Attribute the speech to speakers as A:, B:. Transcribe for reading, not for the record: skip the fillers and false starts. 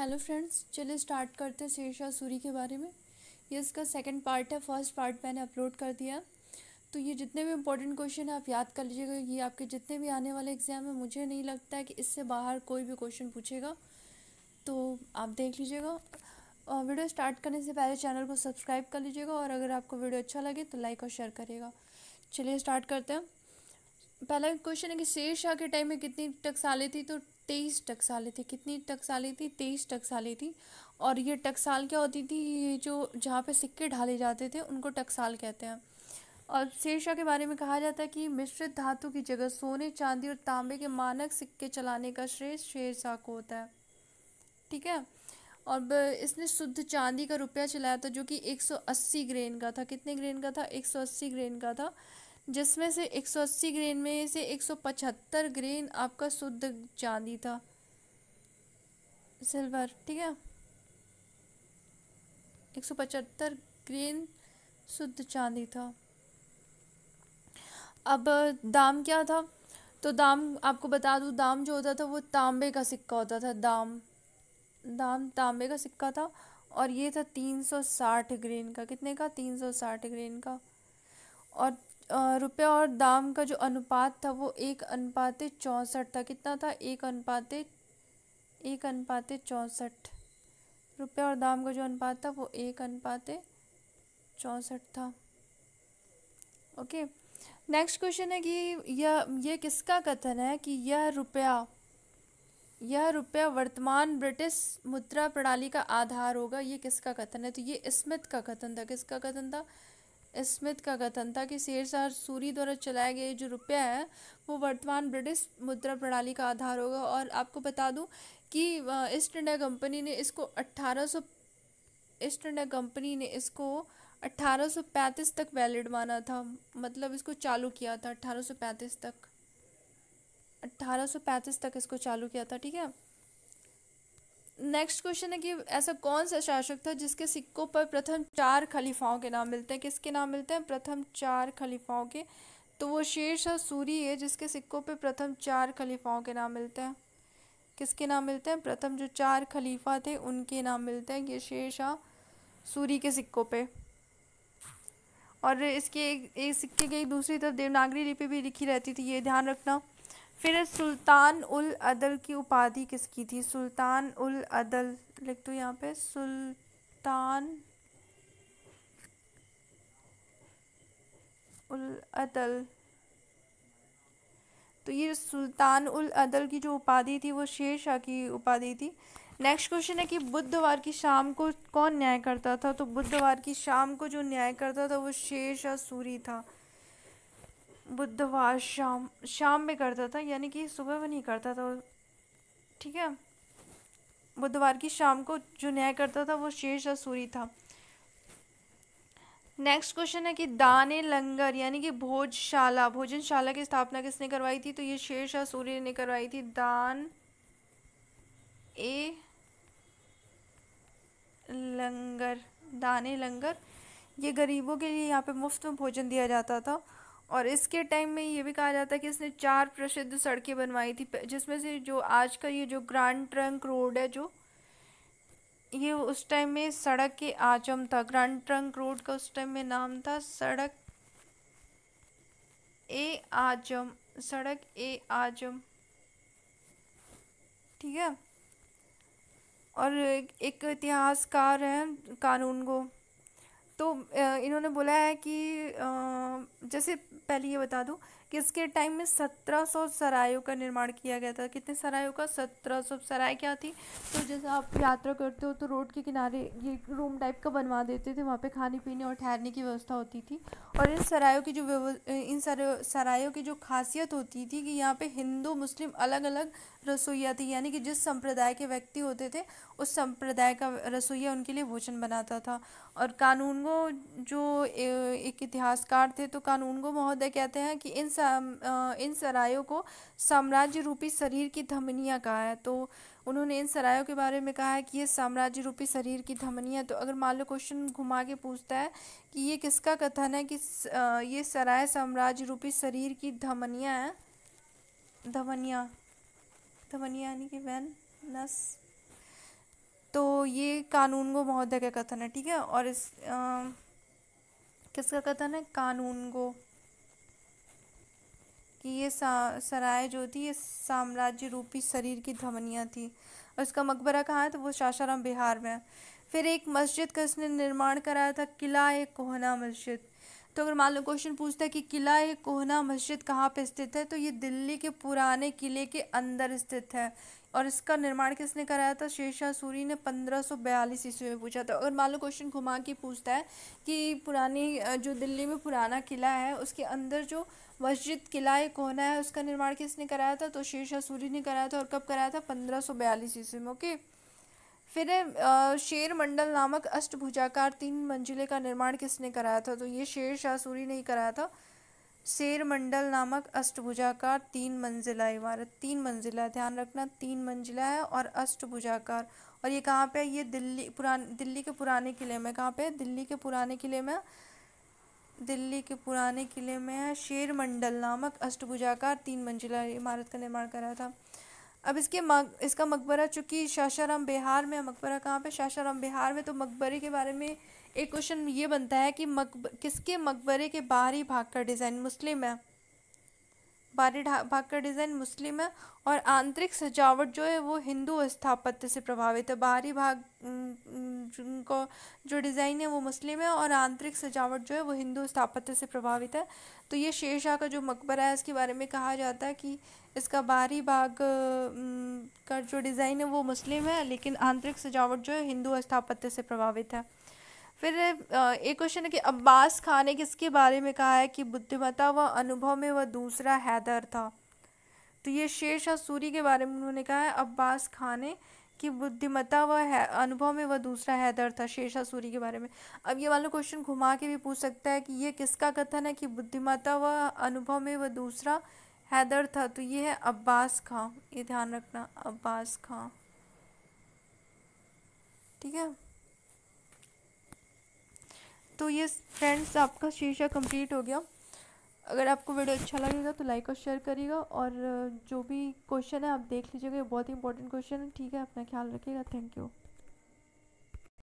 A: Hello friends, चलिए start करते हैं शेरशाह सूरी के बारे में। ये इसका सेकंड पार्ट है। फर्स्ट पार्ट मैंने अपलोड कर दिया। तो ये जितने भी इम्पोर्टेंट क्वेश्चन है आप याद कर लीजिएगा। ये आपके जितने भी आने वाले एग्जाम है, मुझे नहीं लगता है कि इससे बाहर कोई भी क्वेश्चन पूछेगा, तो आप देख लीजिएगा। और वीडियो स्टार्ट करने से पहले चैनल को सब्सक्राइब कर लीजिएगा, और अगर आपको वीडियो अच्छा लगे तो लाइक और शेयर करिएगा। चलिए स्टार्ट करते हैं। पहला क्वेश्चन है कि शेरशाह के टाइम में कितनी टकसालें थी? तो 23 टकसालें थी। कितनी टकसालें थी? 23 टकसालें थी। और ये टकसाल क्या होती थी? ये जो जहाँ पे सिक्के ढाले जाते थे उनको टकसाल कहते हैं। और शेरशाह के बारे में कहा जाता है कि मिश्रित धातु की जगह सोने, चांदी और तांबे के मानक सिक्के चलाने का श्रेय शेरशाह को होता है। ठीक है। और इसने शुद्ध चांदी का रुपया चलाया था, जो कि 180 ग्रेन का था। कितने ग्रेन का था? 180 ग्रेन का था, जिसमें से 180 ग्रेन में से 175 ग्रेन आपका शुद्ध चांदी था, सिल्वर। ठीक है, 175 ग्रेन शुद्ध चांदी था। अब दाम क्या था? तो दाम आपको बता दूं, दाम जो होता था वो तांबे का सिक्का होता था। दाम दाम तांबे का सिक्का था, और ये था 360 ग्रेन का। कितने का? 360 ग्रेन का। और रुपया और दाम का जो अनुपात था वो 1:64 था। कितना था? 1:64। रुपया और दाम का जो अनुपात था वो 1:64 था। ओके। नेक्स्ट क्वेश्चन है कि यह किसका कथन है कि यह रुपया वर्तमान ब्रिटिश मुद्रा प्रणाली का आधार होगा? ये किसका कथन है? तो ये स्मिथ का कथन था। किसका कथन था? स्मिथ का कथन था कि शेरशाह सूरी द्वारा चलाया गया जो रुपया है वो वर्तमान ब्रिटिश मुद्रा प्रणाली का आधार होगा। और आपको बता दूं कि ईस्ट इंडिया कंपनी ने इसको 1835 तक वैलिड माना था। मतलब इसको चालू किया था 1835 तक। 1835 तक इसको चालू किया था। ठीक है। नेक्स्ट क्वेश्चन है कि ऐसा कौन सा शासक था जिसके सिक्कों पर प्रथम 4 खलीफाओं के नाम मिलते हैं? किसके नाम मिलते हैं? प्रथम 4 खलीफाओं के। तो वो शेरशाह सूरी है, जिसके सिक्कों पे प्रथम 4 खलीफाओं के नाम मिलते हैं। किसके नाम मिलते हैं? प्रथम जो 4 खलीफा थे उनके नाम मिलते हैं ये शेरशाह सूरी के सिक्कों पे। और इसके एक सिक्के की एक दूसरी तरफ देवनागरी लिपि भी लिखी रहती थी, ये ध्यान रखना। फिर सुल्तान उल अदल की उपाधि किसकी थी? सुल्तान उल अदल लिख दो यहाँ पे। सुल्तान उल अदल। तो ये सुल्तान उल अदल की जो उपाधि थी वो शेरशाह की उपाधि थी। नेक्स्ट क्वेश्चन है कि बुधवार की शाम को कौन न्याय करता था? तो बुधवार की शाम को जो न्याय करता था वो शेरशाह सूरी था। बुधवार शाम में करता था, यानी कि सुबह में नहीं करता था। ठीक है। बुधवार की शाम को जो न्याय करता था वो शेरशाह सूरी था। नेक्स्ट क्वेश्चन है कि दाने लंगर यानी कि भोजनशाला की स्थापना किसने करवाई थी? तो ये शेरशाह सूरी ने करवाई थी। दाने लंगर, ये गरीबों के लिए यहाँ पे मुफ्त में भोजन दिया जाता था। और इसके टाइम में ये भी कहा जाता है कि इसने 4 प्रसिद्ध सड़कें बनवाई थी, जिसमें से जो आज का ये जो ग्रैंड ट्रंक रोड है, जो ये उस टाइम में सड़क के आजम था। ग्रैंड ट्रंक रोड का उस टाइम में नाम था सड़क ए आजम। ठीक है। और एक इतिहासकार हैं कानूनगो, तो इन्होंने बोला है कि जैसे पहले ये बता दूं कि इसके टाइम में 1700 सरायों का निर्माण किया गया था। कितने सरायों का? 1700 सराय क्या थी? तो जैसे आप यात्रा करते हो तो रोड के किनारे ये रूम टाइप का बनवा देते थे, वहाँ पे खाने पीने और ठहरने की व्यवस्था होती थी। और सरायों की जो खासियत होती थी कि यहाँ पे हिंदू मुस्लिम अलग अलग रसोइया थी, यानी कि जिस संप्रदाय के व्यक्ति होते थे उस संप्रदाय का रसोइया उनके लिए भोजन बनाता था। और कानूनगो जो एक इतिहासकार थे, तो कानूनगो महोदय कहते हैं कि इन सरायों को साम्राज्य रूपी शरीर की धमनियाँ कहा है। तो उन्होंने इन सरायों के बारे में कहा है कि ये साम्राज्य रूपी शरीर की धमनियाँ। तो अगर मान लो क्वेश्चन घुमा के पूछता है कि ये किसका कथन है कि ये सराय साम्राज्य रूपी शरीर की धमनियाँ हैं। धमनियाँ यानी कि वेन नस तो ये कानूनगो महोदय का कथन है, ठीक है। और इस किसका कथन है? कानूनगो, कि ये सराय जो थी ये साम्राज्य रूपी शरीर की धमनियाँ थी। और इसका मकबरा कहाँ है? तो वो सासाराम बिहार में है। फिर एक मस्जिद का इसने निर्माण कराया था, किला ए कोहना मस्जिद। तो अगर मान लो क्वेश्चन पूछता है कि किला ए कोहना मस्जिद कहाँ पे स्थित है, तो ये दिल्ली के पुराने किले के अंदर स्थित है। और इसका निर्माण किसने कराया था? शेरशाह सूरी ने 1542 ईस्वी में पूछा था। अगर मान लो क्वेश्चन घुमा के पूछता है कि पुरानी जो दिल्ली में पुराना किला है उसके अंदर जो मस्जिद किला ए कोहना है उसका निर्माण किसने कराया था? तो शेरशाह सूरी ने कराया था। और कब कराया था? 1542 ईस्वी में। ओके। फिर है शेर मंडल नामक अष्टभुजाकार 3 मंजिले का निर्माण किसने कराया था? तो ये शेरशाह सूरी ने ही कराया था। शेर मंडल नामक अष्टभुजाकार 3 मंजिला इमारत, 3 मंजिला, ध्यान रखना 3 मंजिला है और अष्टभुजाकार। और ये कहाँ पे है? ये दिल्ली के पुराने किले में। कहाँ पे है? दिल्ली के पुराने किले में। दिल्ली के पुराने किले में है। शेर मंडल नामक अष्टभुजाकार 3 मंजिला इमारत का निर्माण कराया था। अब इसका मकबरा चूंकि सासाराम बिहार में, मकबरा कहाँ पे? सासाराम बिहार में। तो मकबरे के बारे में एक क्वेश्चन ये बनता है कि किसके मकबरे के बाहरी भाग का डिज़ाइन मुस्लिम है? बाहरी भाग का डिज़ाइन मुस्लिम है और आंतरिक सजावट जो है वो हिंदू स्थापत्य से प्रभावित है। बाहरी भाग को जो डिज़ाइन है वो मुस्लिम है और आंतरिक सजावट जो है वो हिंदू स्थापत्य से प्रभावित है। तो ये शेरशाह का जो मकबरा है इसके बारे में कहा जाता है कि इसका बाहरी भाग का जो डिज़ाइन है वो मुस्लिम है, लेकिन आंतरिक सजावट जो है हिंदू स्थापत्य से प्रभावित है। फिर एक क्वेश्चन है कि अब्बास खान ने किसके बारे में कहा है कि बुद्धिमत्ता व अनुभव में वह दूसरा हैदर था? तो ये शेरशाह सूरी के बारे में उन्होंने कहा है, अब्बास खान ने, कि बुद्धिमत्ता व अनुभव में वह दूसरा हैदर था, शेरशाह सूरी के बारे में। अब ये मान लो क्वेश्चन घुमा के भी पूछ सकता है कि ये किसका कथन है कि बुद्धिमत्ता व अनुभव में वह दूसरा हैदर था? तो ये है अब्बास खां, ये ध्यान रखना, अब्बास खां, ठीक है। तो ये फ्रेंड्स आपका शीर्षक कंप्लीट हो गया। अगर आपको वीडियो अच्छा लगेगा तो लाइक और शेयर करिएगा, और जो भी क्वेश्चन है आप देख लीजिएगा, ये बहुत ही इंपॉर्टेंट क्वेश्चन है, ठीक है। अपना ख्याल रखिएगा, थैंक यू।